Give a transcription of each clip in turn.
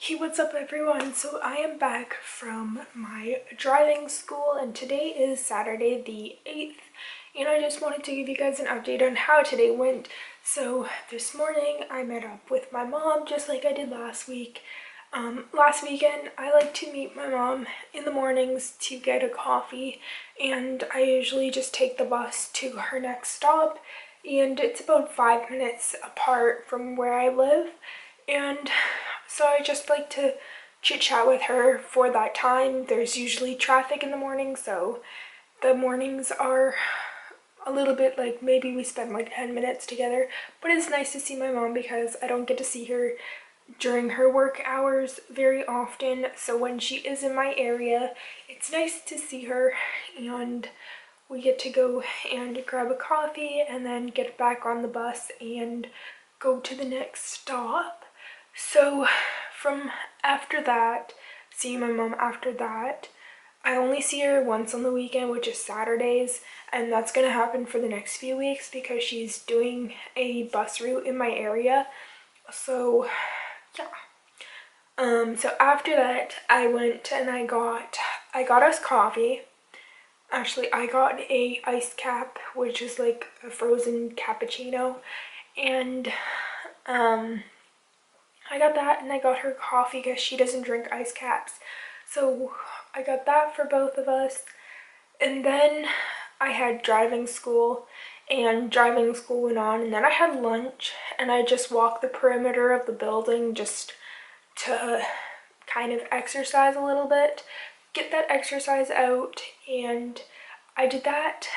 Hey, what's up everyone? So I am back from my driving school and today is Saturday the 8th and I just wanted to give you guys an update on how today went. So this morning I met up with my mom just like I did last week. Last weekend I like to meet my mom in the mornings to get a coffee and I usually just take the bus to her next stop and it's about 5 minutes apart from where I live. And so I just like to chit chat with her for that time. There's usually traffic in the morning, so the mornings are a little bit like maybe we spend like 10 minutes together, but it's nice to see my mom because I don't get to see her during her work hours very often. So when she is in my area, it's nice to see her and we get to go and grab a coffee and then get back on the bus and go to the next stop. So from after that, seeing my mom after that, I only see her once on the weekend, which is Saturdays, and that's gonna happen for the next few weeks because she's doing a bus route in my area. So yeah. So after that, I went and I got us coffee. Actually, I got a iced cap, which is like a frozen cappuccino, and I got that and I got her coffee because she doesn't drink ice caps. So I got that for both of us. And then I had driving school and driving school went on and then I had lunch and I just walked the perimeter of the building just to kind of exercise a little bit, get that exercise out, and I did that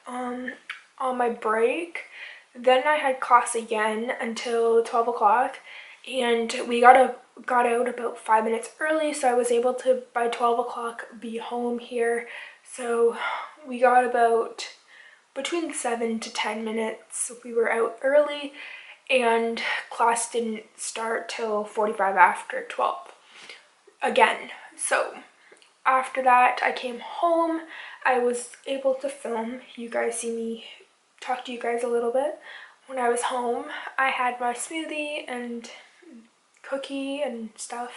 on my break. Then I had class again until 12 o'clock and we got out about 5 minutes early, so I was able to by 12 o'clock be home here. So we got about between 7 to 10 minutes. We were out early and class didn't start till 45 after 12 again. So after that I came home. I was able to film. You guys see me talk to you guys a little bit. When I was home, I had my smoothie and cookie and stuff.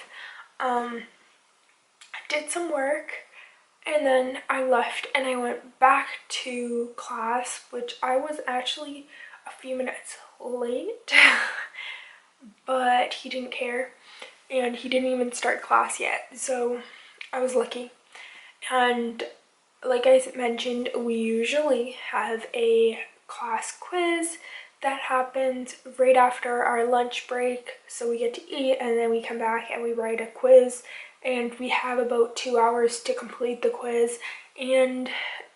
I did some work and then I left and I went back to class, which I was actually a few minutes late, but he didn't care and he didn't even start class yet, so I was lucky. And like I mentioned, we usually have a class quiz that happens right after our lunch break. So we get to eat and then we come back and we write a quiz and we have about 2 hours to complete the quiz, and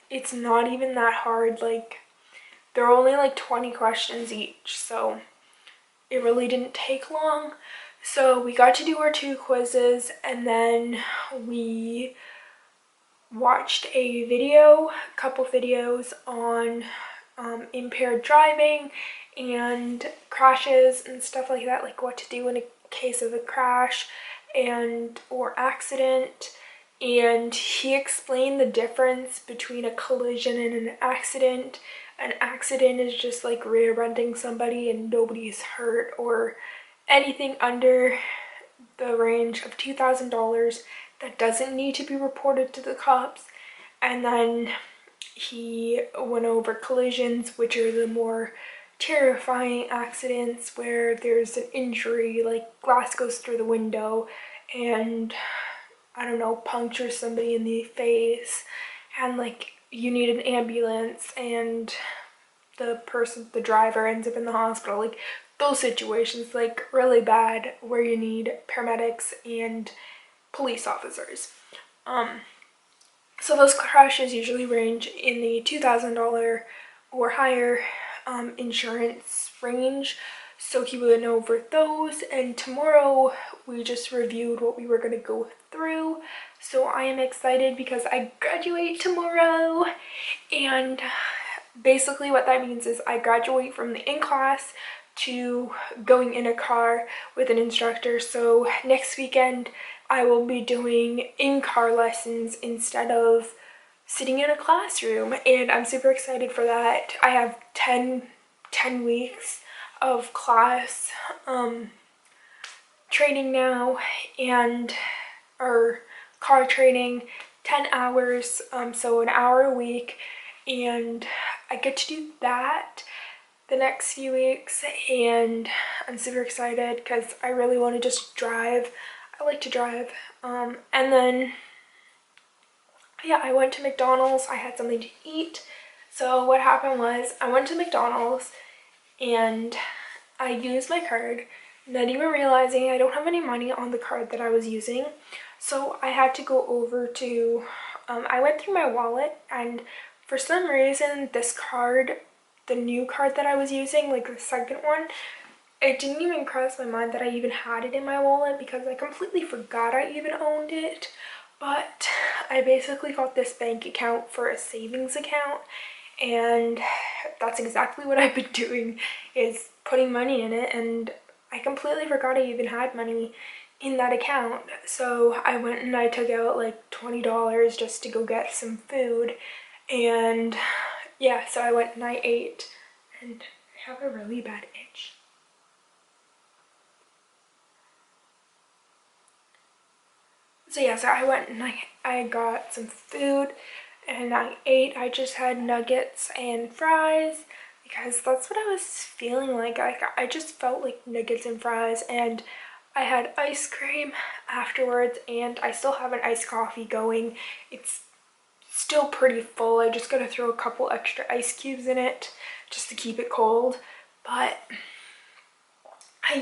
it's not even that hard. Like they're only like 20 questions each, so it really didn't take long. So we got to do our 2 quizzes and then we watched a couple videos on impaired driving and crashes and stuff like that, like what to do in a case of a crash and or accident. And he explained the difference between a collision and an accident. An accident is just like rear-ending somebody and nobody's hurt or anything under the range of $2,000 that doesn't need to be reported to the cops. And then he went over collisions, which are the more terrifying accidents where there's an injury, like glass goes through the window and I don't know, punctures somebody in the face and like you need an ambulance and the driver ends up in the hospital. Like those situations, like really bad, where you need paramedics and police officers. So those crashes usually range in the $2,000 or higher insurance range. So he went over those, and tomorrow we just reviewed what we were going to go through. So I am excited because I graduate tomorrow, and basically what that means is I graduate from the in-class to going in a car with an instructor. So next weekend I will be doing in-car lessons instead of sitting in a classroom, and I'm super excited for that. I have 10 weeks of class training now, and or car training, 10 hours, so an hour a week, and I get to do that the next few weeks, and I'm super excited because I really want to just drive. I like to drive. And then, yeah, I went to McDonald's. I had something to eat. So what happened was I went to McDonald's and I used my card, not even realizing I don't have any money on the card that I was using. So I had to go over to, I went through my wallet, and for some reason this card, the new card that I was using, like the second one, it didn't even cross my mind that I even had it in my wallet because I completely forgot I even owned it. But I basically got this bank account for a savings account, and that's exactly what I've been doing, is putting money in it, and I completely forgot I even had money in that account. So I went and I took out like $20 just to go get some food, and yeah, so I went and I ate, and I have a really bad itch. So yeah, so I went and I got some food and I ate. I just had nuggets and fries because that's what I was feeling like. I just felt like nuggets and fries, and I had ice cream afterwards, and I still have an iced coffee going. It's still pretty full. I just gotta throw a couple extra ice cubes in it just to keep it cold. But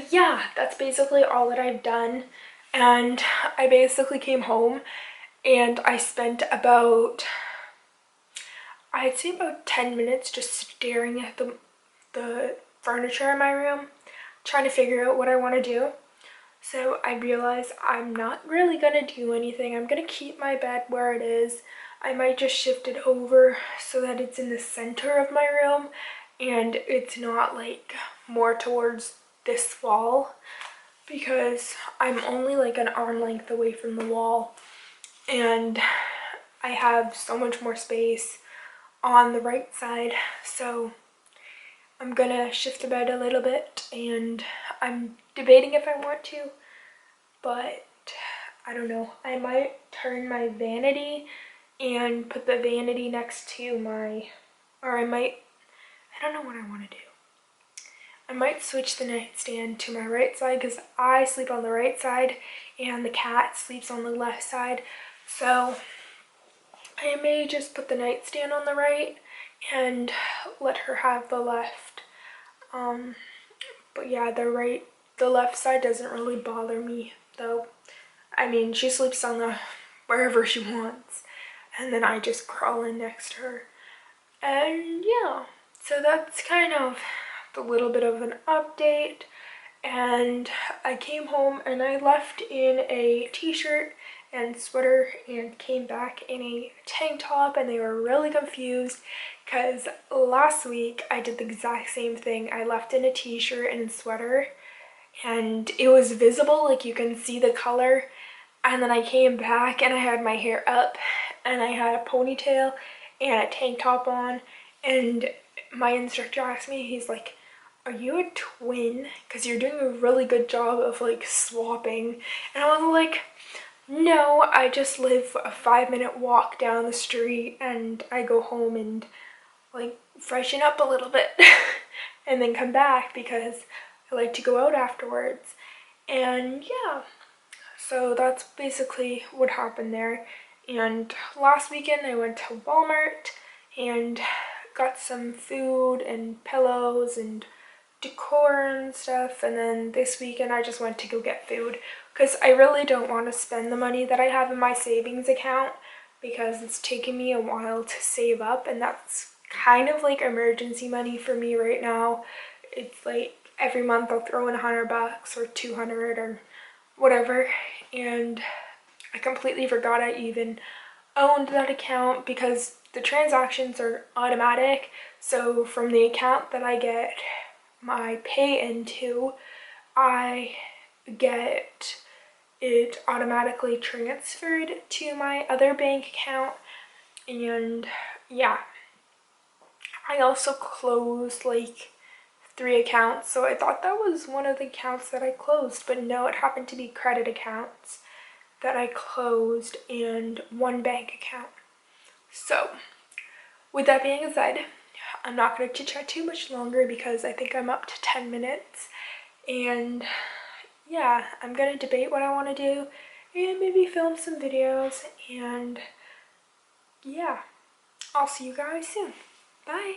yeah, that's basically all that I've done. And I basically came home and I spent about, I'd say about 10 minutes just staring at the furniture in my room, trying to figure out what I want to do. So I realized I'm not really gonna do anything. I'm gonna keep my bed where it is. I might just shift it over so that it's in the center of my room and it's not like more towards this wall, because I'm only like an arm length away from the wall and I have so much more space on the right side. So I'm gonna shift the bed a little bit, and I'm debating if I want to, but I don't know. I might turn my vanity and put the vanity next to my, or I don't know what I want to do. I might switch the nightstand to my right side because I sleep on the right side and the cat sleeps on the left side. So I may just put the nightstand on the right and let her have the left. But yeah, the left side doesn't really bother me though. I mean, she sleeps on the wherever she wants, and then I just crawl in next to her. And yeah, so that's kind of a little bit of an update. And I came home and I left in a t-shirt and sweater and came back in a tank top, and they were really confused because last week I did the exact same thing. I left in a t-shirt and sweater and it was visible, like you can see the color, and then I came back and I had my hair up and I had a ponytail and a tank top on, and my instructor asked me, he's like, are you a twin? Because you're doing a really good job of like swapping. And I was like, no, I just live a 5-minute walk down the street and I go home and like freshen up a little bit and then come back because I like to go out afterwards. And yeah, so that's basically what happened there. And last weekend I went to Walmart and got some food and pillows and decor and stuff, and then this weekend I just went to go get food because I really don't want to spend the money that I have in my savings account because it's taking me a while to save up, and that's kind of like emergency money for me right now. It's like every month I'll throw in $100 or 200 or whatever, and I completely forgot I even owned that account because the transactions are automatic. So from the account that I get my pay into, I get it automatically transferred to my other bank account. And yeah, I also closed like 3 accounts, so I thought that was one of the accounts that I closed, but no, it happened to be credit accounts that I closed and 1 bank account. So with that being said, I'm not going to chit chat too much longer because I think I'm up to 10 minutes, and yeah, I'm going to debate what I want to do and maybe film some videos, and yeah, I'll see you guys soon. Bye!